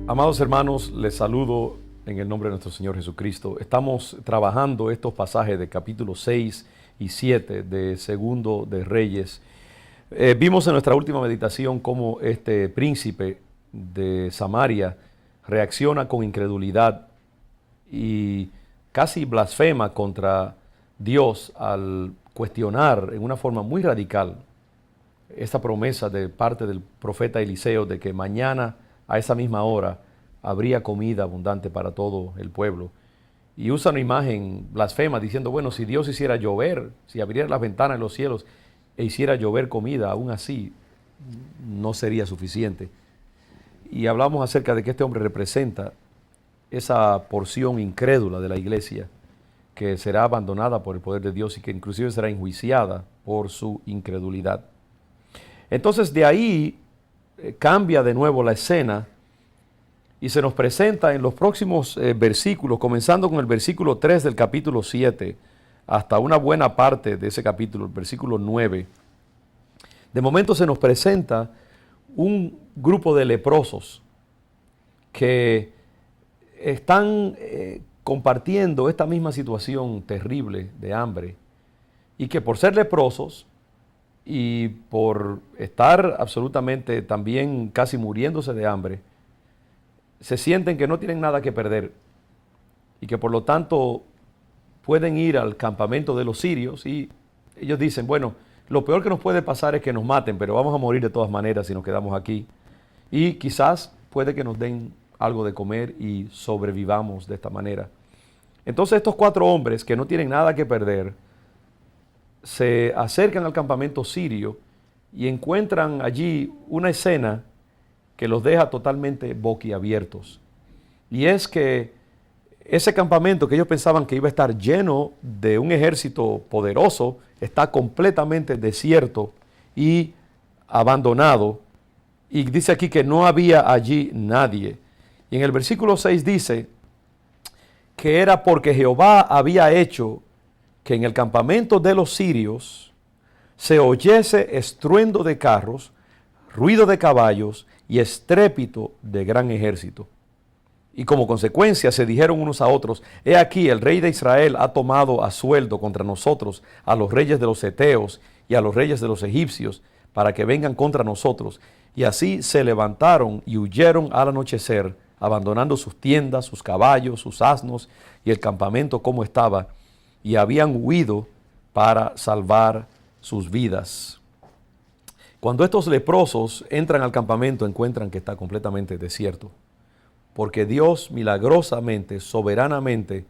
Amados hermanos, les saludo en el nombre de nuestro Señor Jesucristo. Estamos trabajando estos pasajes de capítulo 6 y 7 de Segundo de Reyes. Vimos en nuestra última meditación cómo este príncipe de Samaria reacciona con incredulidad y casi blasfema contra Dios al cuestionar en una forma muy radical esta promesa de parte del profeta Eliseo de que mañana a esa misma hora habría comida abundante para todo el pueblo. Y usa una imagen blasfema diciendo, bueno, si Dios hiciera llover, si abriera las ventanas de los cielos e hiciera llover comida, aún así no sería suficiente. Y hablamos acerca de que este hombre representa esa porción incrédula de la iglesia que será abandonada por el poder de Dios y que inclusive será enjuiciada por su incredulidad. Entonces de ahí cambia de nuevo la escena y se nos presenta en los próximos versículos, comenzando con el versículo 3 del capítulo 7, hasta una buena parte de ese capítulo, el versículo 9. De momento se nos presenta un grupo de leprosos que están compartiendo esta misma situación terrible de hambre y que por ser leprosos y por estar absolutamente también casi muriéndose de hambre, se sienten que no tienen nada que perder y que por lo tanto pueden ir al campamento de los sirios y ellos dicen, bueno, lo peor que nos puede pasar es que nos maten, pero vamos a morir de todas maneras si nos quedamos aquí. Y quizás puede que nos den algo de comer y sobrevivamos de esta manera. Entonces estos 4 hombres que no tienen nada que perder se acercan al campamento sirio y encuentran allí una escena que los deja totalmente boquiabiertos. Y es que ese campamento que ellos pensaban que iba a estar lleno de un ejército poderoso, está completamente desierto y abandonado. Y dice aquí que no había allí nadie. Y en el versículo 6 dice que era porque Jehová había hecho que en el campamento de los sirios se oyese estruendo de carros, ruido de caballos y estrépito de gran ejército. Y como consecuencia se dijeron unos a otros, he aquí el rey de Israel ha tomado a sueldo contra nosotros a los reyes de los heteos y a los reyes de los egipcios para que vengan contra nosotros. Y así se levantaron y huyeron al anochecer, abandonando sus tiendas, sus caballos, sus asnos y el campamento como estaba, y habían huido para salvar sus vidas. Cuando estos leprosos entran al campamento, encuentran que está completamente desierto, porque Dios milagrosamente, soberanamente,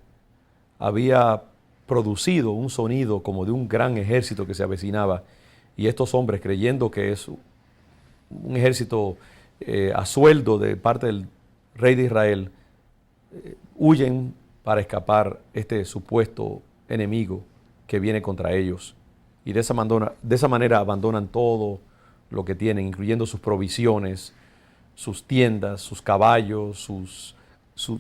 había producido un sonido como de un gran ejército que se avecinaba, y estos hombres, creyendo que es un ejército a sueldo de parte del rey de Israel, huyen para escapar este supuesto enemigo que viene contra ellos. Y de esa manera abandonan todo lo que tienen, incluyendo sus provisiones, sus tiendas, sus caballos,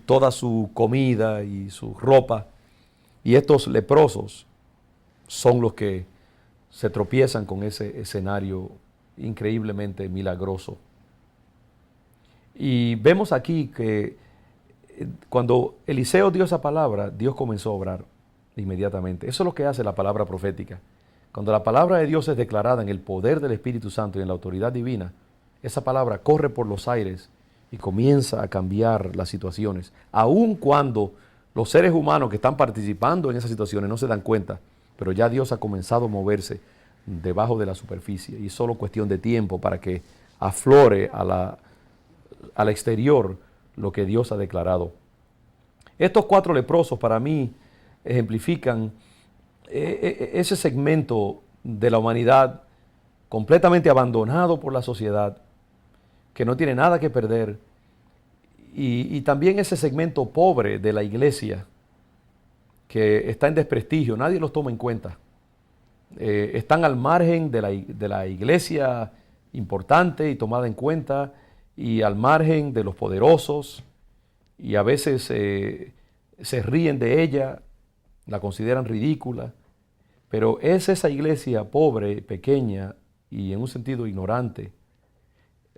toda su comida y su ropa. Y estos leprosos son los que se tropiezan con ese escenario increíblemente milagroso. Y vemos aquí que cuando Eliseo dio esa palabra, Dios comenzó a obrar inmediatamente. Eso es lo que hace la palabra profética. Cuando la palabra de Dios es declarada en el poder del Espíritu Santo y en la autoridad divina, esa palabra corre por los aires y comienza a cambiar las situaciones. Aun cuando los seres humanos que están participando en esas situaciones no se dan cuenta, pero ya Dios ha comenzado a moverse debajo de la superficie y es solo cuestión de tiempo para que aflore al exterior lo que Dios ha declarado. Estos 4 leprosos para mí ejemplifican ese segmento de la humanidad completamente abandonado por la sociedad, que no tiene nada que perder, y también ese segmento pobre de la iglesia, que está en desprestigio, nadie los toma en cuenta. Están al margen de la iglesia importante y tomada en cuenta, y al margen de los poderosos, y a veces se ríen de ella, la consideran ridícula, pero es esa iglesia pobre, pequeña y en un sentido ignorante,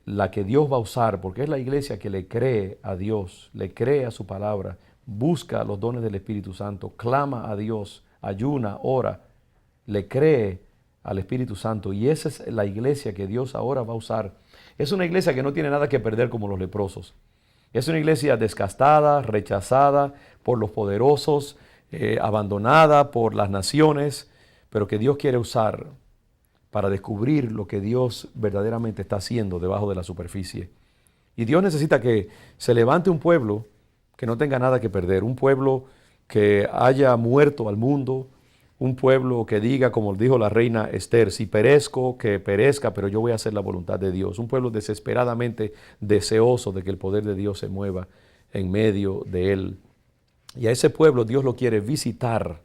la que Dios va a usar, porque es la iglesia que le cree a Dios, le cree a su palabra, busca los dones del Espíritu Santo, clama a Dios, ayuna, ora, le cree al Espíritu Santo, y esa es la iglesia que Dios ahora va a usar. Es una iglesia que no tiene nada que perder como los leprosos. Es una iglesia desgastada, rechazada por los poderosos, abandonada por las naciones, pero que Dios quiere usar para descubrir lo que Dios verdaderamente está haciendo debajo de la superficie. Y Dios necesita que se levante un pueblo que no tenga nada que perder, un pueblo que haya muerto al mundo, un pueblo que diga, como dijo la reina Esther, si perezco, que perezca, pero yo voy a hacer la voluntad de Dios. Un pueblo desesperadamente deseoso de que el poder de Dios se mueva en medio de él. Y a ese pueblo Dios lo quiere visitar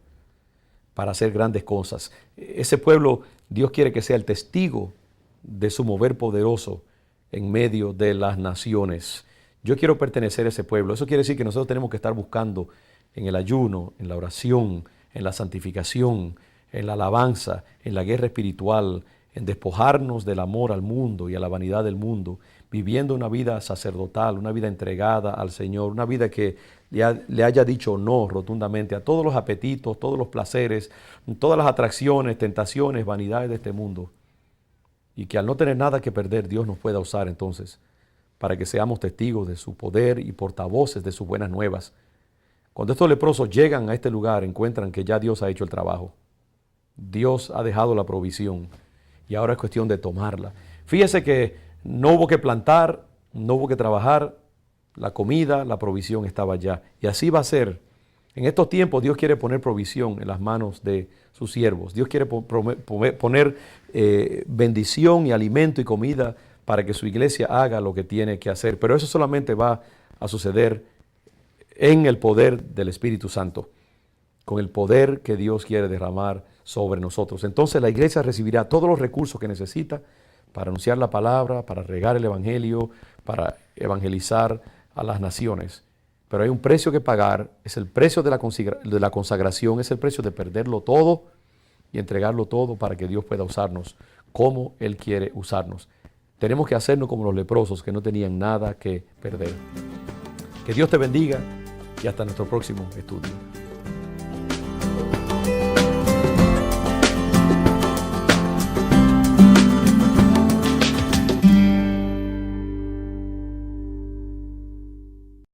para hacer grandes cosas. Ese pueblo Dios quiere que sea el testigo de su mover poderoso en medio de las naciones. Yo quiero pertenecer a ese pueblo. Eso quiere decir que nosotros tenemos que estar buscando en el ayuno, en la oración, en la santificación, en la alabanza, en la guerra espiritual, en despojarnos del amor al mundo y a la vanidad del mundo, viviendo una vida sacerdotal, una vida entregada al Señor, una vida que le haya dicho no rotundamente a todos los apetitos, todos los placeres, todas las atracciones, tentaciones, vanidades de este mundo. Y que al no tener nada que perder, Dios nos pueda usar entonces para que seamos testigos de su poder y portavoces de sus buenas nuevas. Cuando estos leprosos llegan a este lugar, encuentran que ya Dios ha hecho el trabajo. Dios ha dejado la provisión y ahora es cuestión de tomarla. Fíjese que no hubo que plantar, no hubo que trabajar, la comida, la provisión estaba ya. Y así va a ser. En estos tiempos Dios quiere poner provisión en las manos de sus siervos. Dios quiere poner bendición y alimento y comida para que su iglesia haga lo que tiene que hacer. Pero eso solamente va a suceder en el poder del Espíritu Santo, con el poder que Dios quiere derramar sobre nosotros. Entonces la iglesia recibirá todos los recursos que necesita para anunciar la palabra, para regar el evangelio, para evangelizar a las naciones. Pero hay un precio que pagar, es el precio de la consagración, es el precio de perderlo todo y entregarlo todo para que Dios pueda usarnos como Él quiere usarnos. Tenemos que hacernos como los leprosos que no tenían nada que perder. Que Dios te bendiga y hasta nuestro próximo estudio.